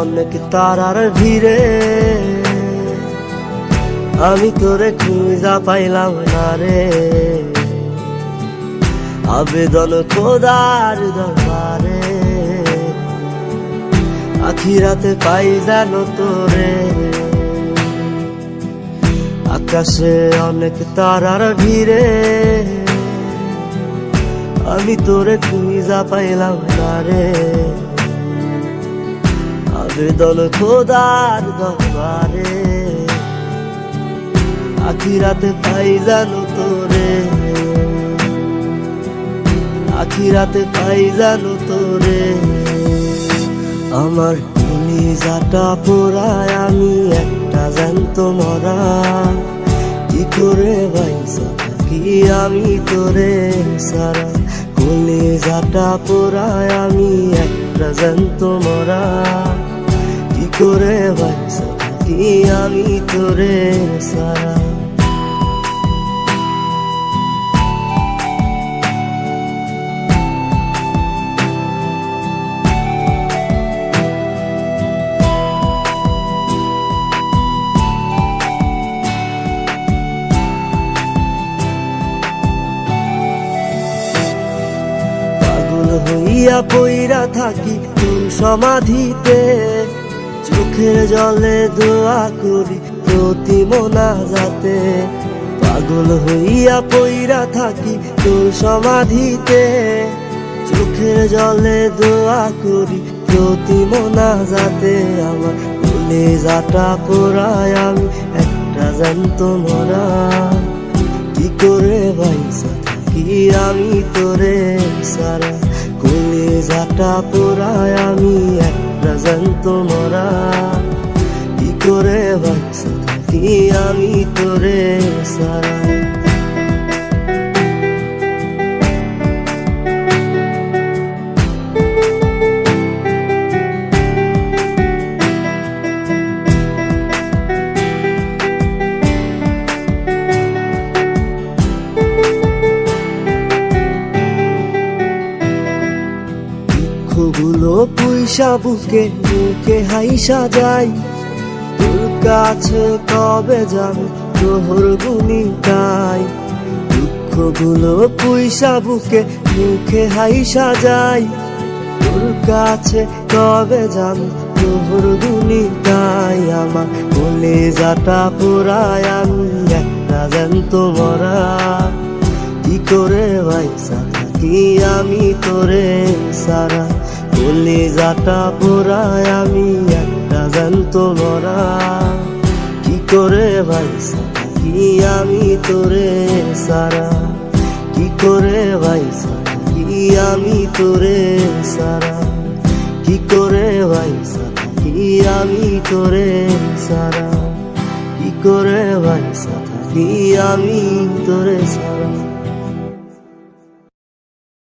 অনেক তারার ভিড়ে আমি তোরে খুঁজা পাইলাম না রে। আবেদন খোদার দরবারে আখিরাতে পাই জানো তোরে। আকাশে অনেক তারার ভিড়ে আমি তোরে খুঁজা পাইলাম না রে। আবেদন খোদার দরবারে আখিরাতে পাই জানো তোরে। আখিরাতে পাই জানো তোরে। আমার কলিজাটা পোড়ায় আমি একটা জ্যান্ত মরা। কি করে বাইসা থাকি আমি তোরে সারা। কলিজাটা পোড়ায় আমি একটা জ্যান্ত মরা। কি করে বাইসা থাকি আমি তোরে সারা। হইয়া পইরা থাকি তোর সমাধিতে, চোখের জলে দোয়া করি প্রতি মোনাজাতে। পাগল হইয়া পইরা থাকি তোর সমাধিতে, চোখের জলে দোয়া করি প্রতি মোনাজাতে। আমার কলিজাটা পোড়ায় আমি একটা জ্যান্ত মরা। কি করে বাইসা থাকি আমি তোরে সারা। কলিজাটা পোড়ায় আমি একটা জ্যান্ত মরা। কি করে বাইসা থাকি আমি তোরে সারা। দুঃখগুলো পুইসা বুকে মুখে হাইসা যাই। তোর কাছে কবে যাবো তোর গুনি গাই। দুঃখগুলো পুইসা বুকে মুখে হাইসা যাই। তোর কাছে কবে যাবো তোর গুনি গাই। আমার কলিজাটা পোড়ায় আমি একটা জ্যান্ত মরা। কি করে বাইসা থাকি আমি তোরে সারা। কলিজাটা পোড়ায় আমি একটা জ্যান্ত মরা। কি করে বাইসা থাকি আমি তোরে সারা। কি করে বাইসা থাকি আমি তোরে সারা। কি করে বাইসা থাকি আমি তোরে সারা। কি করে বাইসা থাকি আমি তোরে সারা।